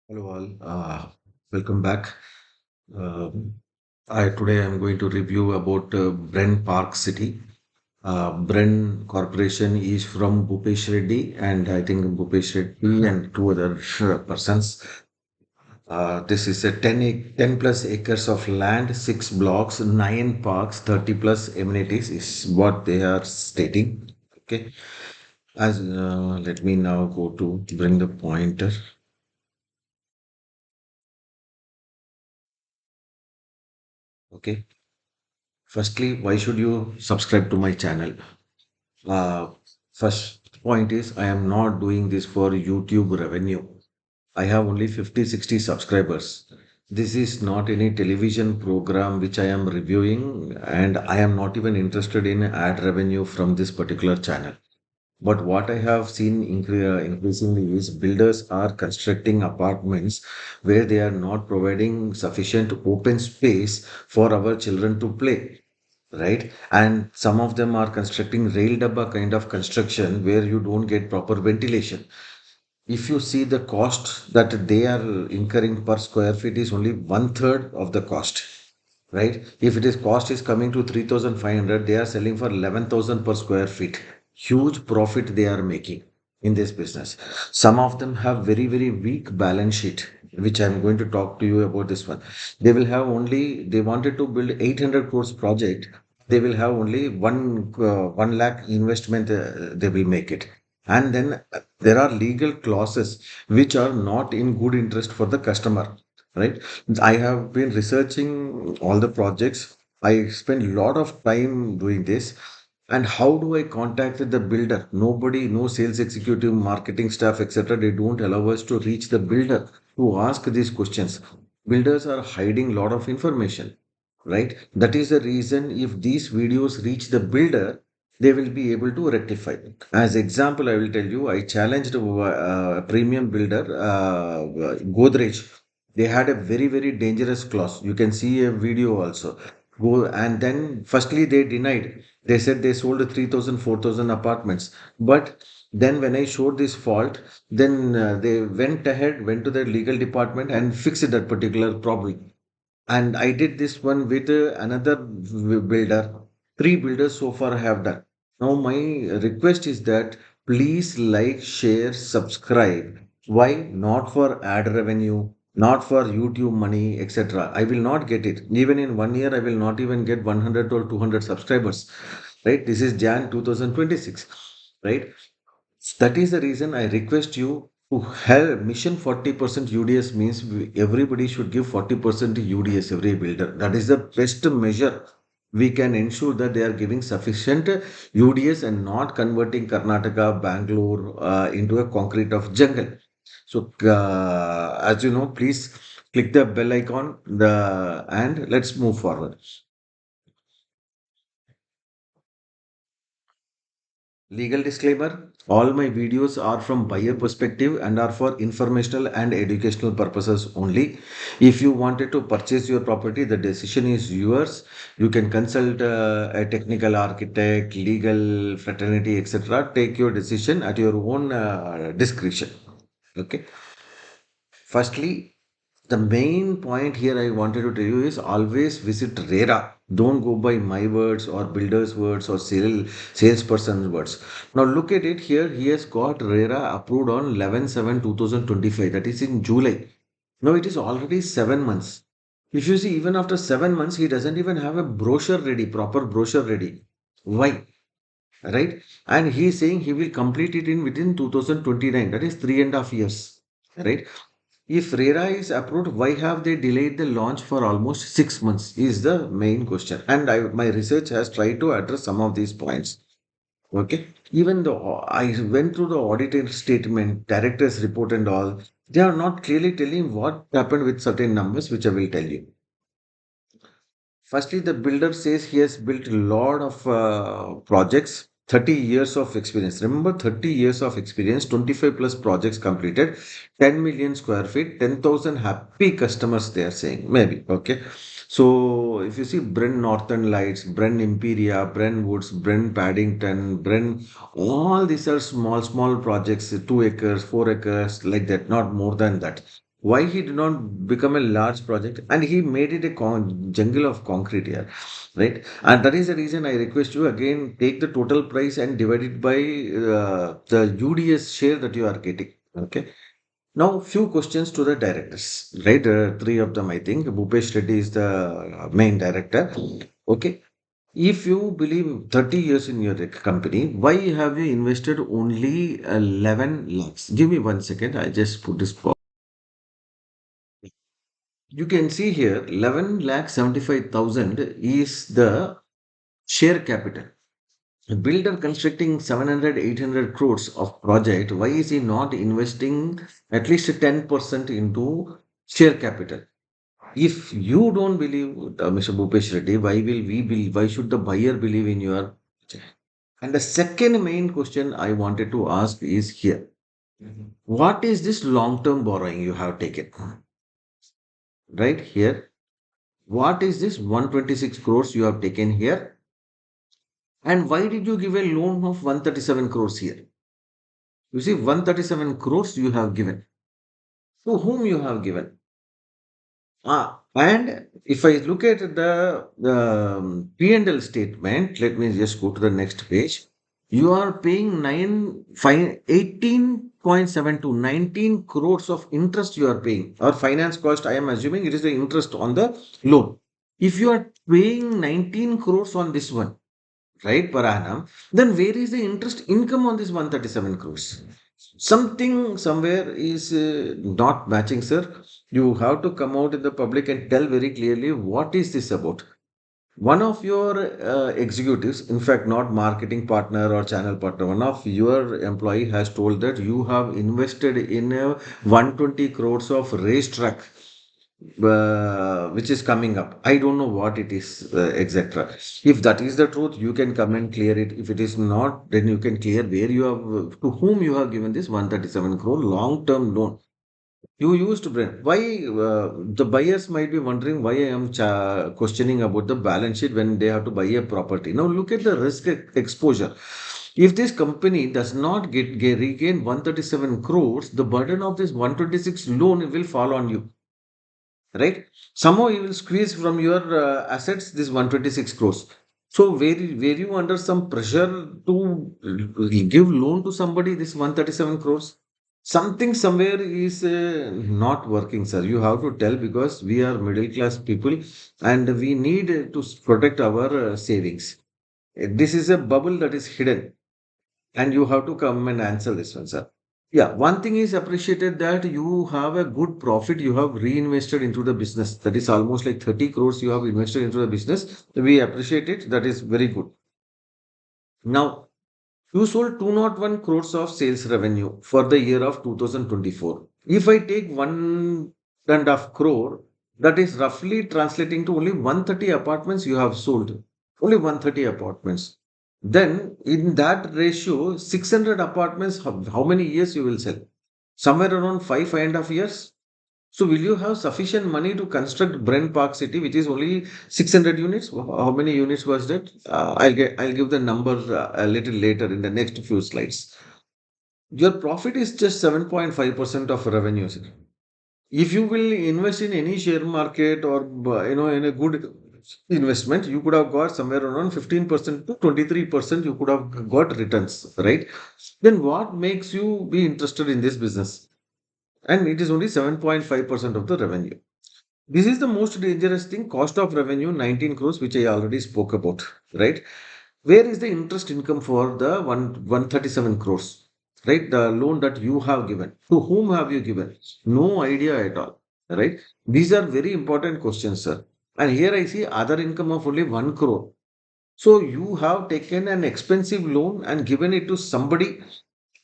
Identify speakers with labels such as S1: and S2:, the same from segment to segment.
S1: Hello all, welcome back. Today I'm going to review about Bren Parkcity. Bren Corporation is from Bhupesh Reddy, and I think Bhupesh Reddy and two other persons. This is a 10 plus acres of land, six blocks, nine parks, 30 plus amenities is what they are stating. Okay, let me now go to bring the pointer. Okay. Firstly, why should you subscribe to my channel? Uh, First point is I am not doing this for YouTube revenue. I have only 50, 60 subscribers. This is not any television program which I am reviewing, and I am not even interested in ad revenue from this particular channel. But what I have seen increasingly is builders are constructing apartments where they are not providing sufficient open space for our children to play, right? And some of them are constructing rail dabba kind of construction where you don't get proper ventilation. If you see the cost that they are incurring per square feet is only one third of the cost, right? If it is cost is coming to 3,500, they are selling for 11,000 per square feet. Huge profit they are making in this business. Some of them have very, very weak balance sheet, which I'm going to talk to you about this one. They will have only, they wanted to build 800 crores project. They will have only 1 lakh investment, they will make it. And then there are legal clauses which are not in good interest for the customer, right? I have been researching all the projects. I spent a lot of time doing this. And how do I contact the builder? Nobody, no sales executive, marketing staff, etc. They don't allow us to reach the builder to ask these questions. Builders are hiding a lot of information, right? That is the reason if these videos reach the builder, they will be able to rectify. As example, I will tell you, I challenged a premium builder, Godrej. They had a very, very dangerous clause. You can see a video also. Go and then firstly they denied. They said they sold 3,000, 4,000 apartments. But then when I showed this fault, then they went ahead, went to the legal department and fixed that particular problem. And I did this one with another builder. Three builders so far have done. Now my request is that please like, share, subscribe. Why? Not for ad revenue, not for YouTube money, etc. I will not get it. Even in 1 year, I will not even get 100 or 200 subscribers. Right? This is Jan 2026. Right? That is the reason I request you to have mission 40% UDS means everybody should give 40% UDS, every builder. That is the best measure. We can ensure that they are giving sufficient UDS and not converting Karnataka, Bangalore into a concrete of jungle. So, as you know, please click the bell icon and let's move forward. Legal disclaimer, all my videos are from buyer perspective and are for informational and educational purposes only. If you wanted to purchase your property, the decision is yours. You can consult a technical architect, legal fraternity, etc. Take your decision at your own discretion. Okay. Firstly, the main point here I wanted to tell you is always visit RERA. Don't go by my words or builder's words or salesperson's words. Now look at it here. He has got RERA approved on 11/7/2025. That is in July. Now it is already 7 months. If you see, even after 7 months, he doesn't even have a brochure ready, proper brochure ready. Why? Right? And he is saying he will complete it in within 2029. That is 3.5 years. Right? If RERA is approved, why have they delayed the launch for almost 6 months? Is the main question. And my research has tried to address some of these points. Okay. Even though I went through the auditor statement, director's report, and all, they are not clearly telling what happened with certain numbers, which I will tell you. Firstly, the builder says he has built a lot of projects, 30 years of experience. Remember, 30 years of experience, 25 plus projects completed, 10 million square feet, 10,000 happy customers, they are saying. Maybe. Okay. So, if you see Bren Northern Lights, Bren Imperia, Bren Woods, Bren Paddington, Bren, all these are small, small projects, 2 acres, 4 acres, like that, not more than that. Why he did not become a large project and he made it a jungle of concrete here, right? And that is the reason I request you again, take the total price and divide it by the UDS share that you are getting. Okay. Now few questions to the directors, right? Three of them, I think Bhupesh Reddy is the main director. Okay. If you believe 30 years in your company, why have you invested only 11 lakhs? Give me 1 second, I just put this. You can see here 11 lakh 75,000 is the share capital. A builder constructing 700 800 crores of project, why is he not investing at least 10% into share capital? If you don't believe Mr. Bhupesh Reddy, why will we believe? Why should the buyer believe in your project? And the second main question I wanted to ask is here. What is this long-term borrowing you have taken? Right here. What is this 126 crores you have taken here? And why did you give a loan of 137 crores here? You see, 137 crores you have given. To whom you have given? And if I look at the P&L statement, let me just go to the next page. You are paying 18.7 to 19 crores of interest you are paying. Or finance cost, I am assuming it is the interest on the loan. If you are paying 19 crores on this one, right, per annum, then where is the interest income on this 137 crores? Something somewhere is not matching, sir. You have to come out in the public and tell very clearly what is this about. One of your executives, in fact, not marketing partner or channel partner, one of your employee has told that you have invested in 120 crores of racetrack, which is coming up. I don't know what it is, etc. If that is the truth, you can come and clear it. If it is not, then you can clear where you have, to whom you have given this 137 crore long-term loan. You used Bren. Why the buyers might be wondering why I am questioning about the balance sheet when they have to buy a property. Now look at the risk exposure. If this company does not regain 137 crores, the burden of this 126 loan will fall on you, right? Somehow you will squeeze from your assets this 126 crores. So were you under some pressure to give loan to somebody this 137 crores? Something somewhere is not working, sir. You have to tell, because we are middle class people and we need to protect our savings. This is a bubble that is hidden, and you have to come and answer this one, sir. Yeah, one thing is appreciated that you have a good profit you have reinvested into the business. That is almost like 30 crores you have invested into the business. We appreciate it. That is very good. Now, you sold 201 crores of sales revenue for the year of 2024. If I take 1.5 crore, that is roughly translating to only 130 apartments you have sold. Only 130 apartments. Then, in that ratio, 600 apartments, how many years you will sell? Somewhere around 5.5 years. So, will you have sufficient money to construct Bren Parkcity, which is only 600 units? How many units was that? I'll give the number a little later in the next few slides. Your profit is just 7.5% of revenue, sir. If you will invest in any share market or in a good investment, you could have got somewhere around 15% to 23%. You could have got returns, right? Then what makes you be interested in this business? And it is only 7.5% of the revenue. This is the most dangerous thing. Cost of revenue 19 crores, which I already spoke about, right? Where is the interest income for the 137 crores, right? The loan that you have given. To whom have you given? No idea at all, right? These are very important questions, sir. And here I see other income of only 1 crore. So you have taken an expensive loan and given it to somebody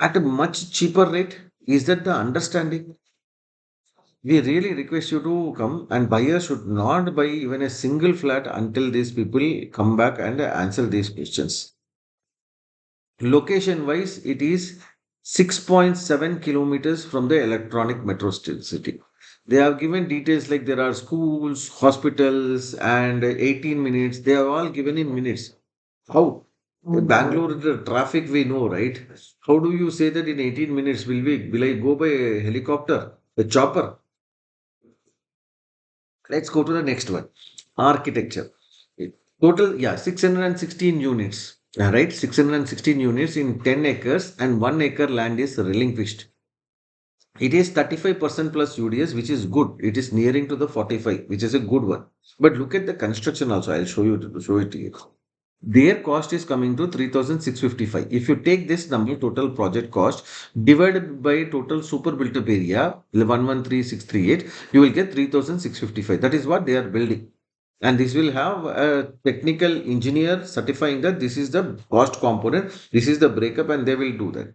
S1: at a much cheaper rate. Is that the understanding? We really request you to come, and buyers should not buy even a single flat until these people come back and answer these questions. Location wise, it is 6.7 kilometers from the electronic metro city. They have given details like there are schools, hospitals, and 18 minutes. They are all given in minutes. How? Bangalore, the traffic we know, right? How do you say that in 18 minutes will I go by a helicopter, a chopper? Let's go to the next one. Architecture. Total, yeah, 616 units. Right, 616 units in 10 acres and 1 acre land is relinquished. It is 35% plus UDS, which is good. It is nearing to the 45, which is a good one. But look at the construction also. I'll show it to you. Their cost is coming to 3,655. If you take this number, total project cost, divided by total super built up area, 113638, you will get 3,655. That is what they are building. And this will have a technical engineer certifying that this is the cost component, this is the breakup, and they will do that.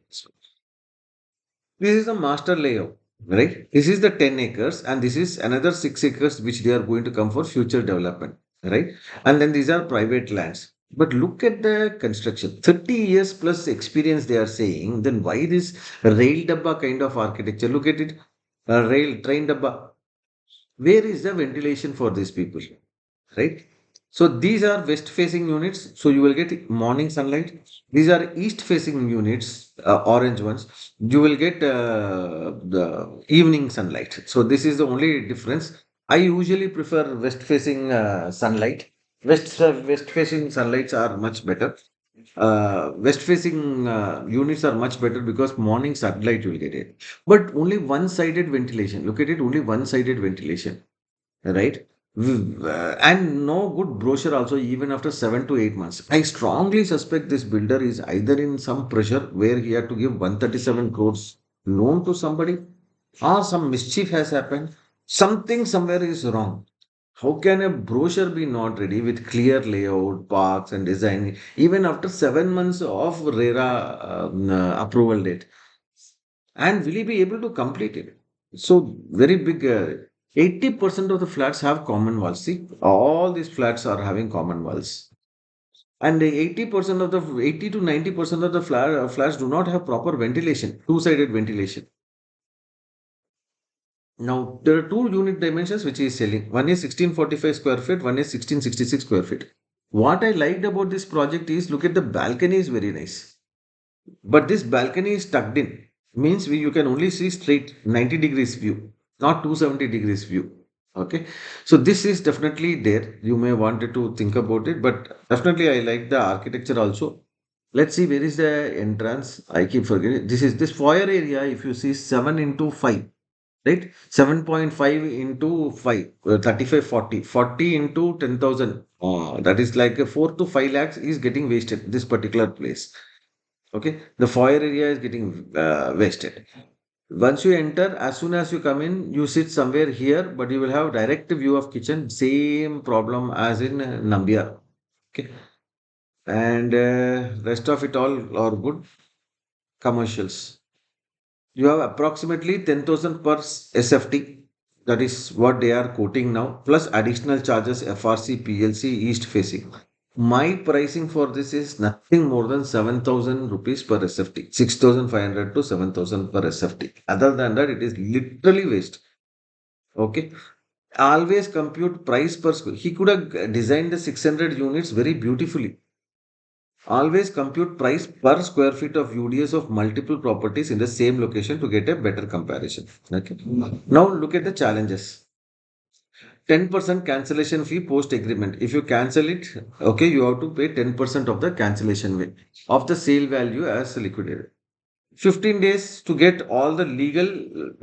S1: This is the master layout, right? This is the 10 acres, and this is another 6 acres which they are going to come for future development, right? And then these are private lands. But look at the construction 30 years plus experience, they are saying. Then why this rail dabba kind of architecture? Look at it, rail train dabba. Where is the ventilation for these people? Right? So these are west facing units. So you will get morning sunlight. These are east facing units, orange ones. You will get the evening sunlight. So this is the only difference. I usually prefer west facing sunlight. West facing sunlights are much better. West facing units are much better because morning sunlight you will get it. But only one sided ventilation. Look at it, only one sided ventilation, right? And no good brochure also, even after 7 to 8 months. I strongly suspect this builder is either in some pressure where he had to give 137 crores loan to somebody, or some mischief has happened. Something somewhere is wrong. How can a brochure be not ready with clear layout, parks, and design, even after 7 months of RERA approval date? And will he be able to complete it? So very big. 80% of the flats have common walls. See, all these flats are having common walls. And 80% of the 80 to 90% of the flats do not have proper ventilation, two-sided ventilation. Now, there are two unit dimensions which is selling. One is 1645 square feet, one is 1666 square feet. What I liked about this project is look at the balcony is very nice. But this balcony is tucked in. Means you can only see straight 90 degrees view, not 270 degrees view. Okay. So this is definitely there. You may wanted to think about it, but definitely I like the architecture also. Let's see where is the entrance. I keep forgetting. This is this foyer area. If you see 7 into 5, right? 7.5 into 5, 35, 40. 40 into 10,000. That is like a 4 to 5 lakhs is getting wasted. This particular place. Okay, the foyer area is getting wasted. Once you enter, as soon as you come in, you sit somewhere here, but you will have direct view of kitchen. Same problem as in Nambiar. Okay, and rest of it all are good commercials. You have approximately 10,000 per SFT. That is what they are quoting now, plus additional charges FRC, PLC, east facing. My pricing for this is nothing more than 7,000 rupees per SFT, 6,500 to 7,000 per SFT. Other than that, it is literally waste. Okay. Always compute price per square. He could have designed the 600 units very beautifully. Always compute price per square feet of UDS of multiple properties in the same location to get a better comparison. Okay. Now look at the challenges. 10% cancellation fee post agreement. If you cancel it, okay, you have to pay 10% of the cancellation fee of the sale value as liquidated. 15 days to get all the legal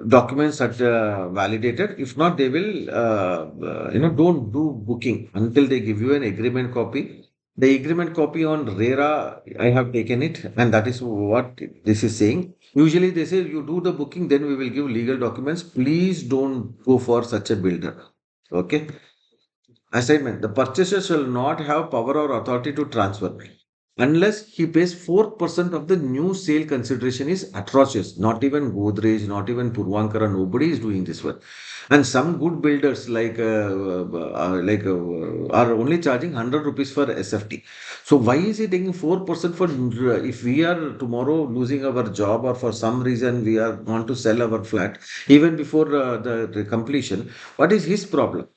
S1: documents validated. If not, they will, don't do booking until they give you an agreement copy. The agreement copy on RERA, I have taken it, and that is what this is saying. Usually, they say you do the booking, then we will give legal documents. Please don't go for such a builder. Okay. Assignment. The purchaser shall not have power or authority to transfer unless he pays 4% of the new sale. Consideration is atrocious. Not even Godrej, not even Purvankara, nobody is doing this one. And some good builders are only charging 100 rupees for SFT. So why is he taking 4% for if we are tomorrow losing our job or for some reason we are want to sell our flat even before the completion? What is his problem?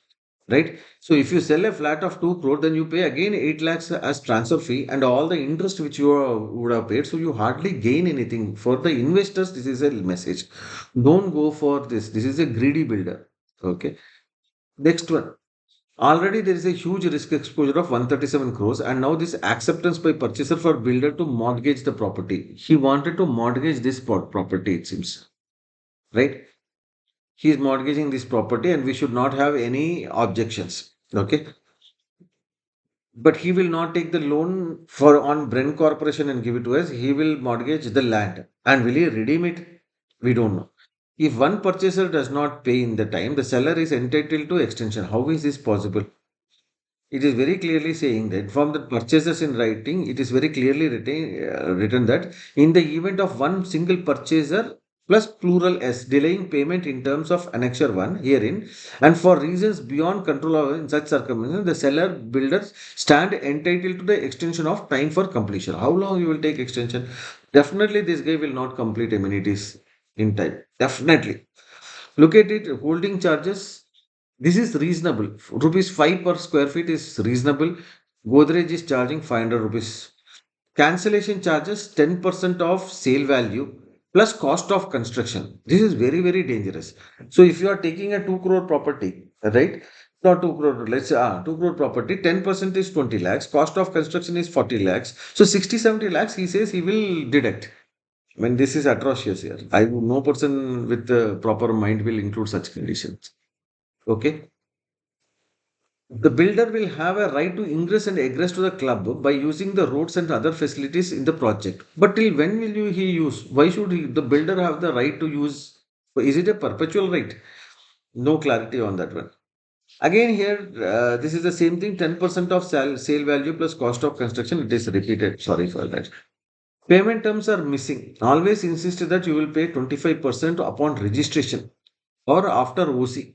S1: Right? So if you sell a flat of 2 crore, then you pay again 8 lakhs as transfer fee and all the interest which you would have paid. So you hardly gain anything. For the investors, this is a message. Don't go for this. This is a greedy builder. Okay. Next one. Already there is a huge risk exposure of 137 crores, and now this acceptance by purchaser for builder to mortgage the property. He wanted to mortgage this property, it seems, right? He is mortgaging this property, and we should not have any objections. Okay, but he will not take the loan for on Bren Corporation and give it to us. He will mortgage the land, and will he redeem it? We don't know. If one purchaser does not pay in the time, the seller is entitled to extension. How is this possible? It is very clearly saying that from the purchasers in writing, it is very clearly written that in the event of one single purchaser plus plural s delaying payment in terms of annexure 1 herein and for reasons beyond control of in such circumstances, the seller builders stand entitled to the extension of time for completion. How long you will take extension? Definitely this guy will not complete amenities in time. Definitely. Look at it, holding charges. This is reasonable. Rupees 5 per square feet is reasonable. Godrej is charging 500 rupees. Cancellation charges 10% of sale value plus cost of construction. This is very, very dangerous. So if you are taking a 2 crore property, right? Not 2 crore, let's say 2 crore property, 10% is 20 lakhs, cost of construction is 40 lakhs. So 60, 70 lakhs, he says he will deduct. I mean, this is atrocious here. No person with the proper mind will include such conditions. Okay. The builder will have a right to ingress and egress to the club by using the roads and other facilities in the project. But till when will he use? Why should the builder have the right to use? Is it a perpetual right? No clarity on that one. Again, here, this is the same thing 10% of sale value plus cost of construction. It is repeated. Sorry for that. Payment terms are missing. Always insist that you will pay 25% upon registration or after OC.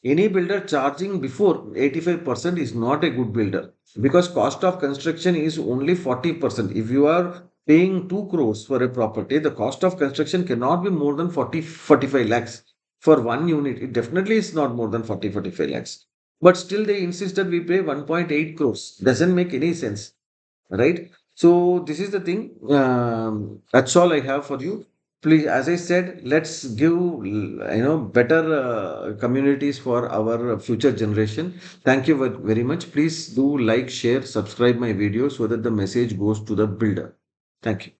S1: Any builder charging before 85% is not a good builder because cost of construction is only 40%. If you are paying 2 crores for a property, the cost of construction cannot be more than 45 lakhs for one unit. It definitely is not more than 45 lakhs. But still they insist that we pay 1.8 crores. Doesn't make any sense, right? So this is the thing. That's all I have for you. Please, as I said, let's give better communities for our future generation. Thank you very much. Please do like, share, subscribe my video so that the message goes to the builder. Thank you.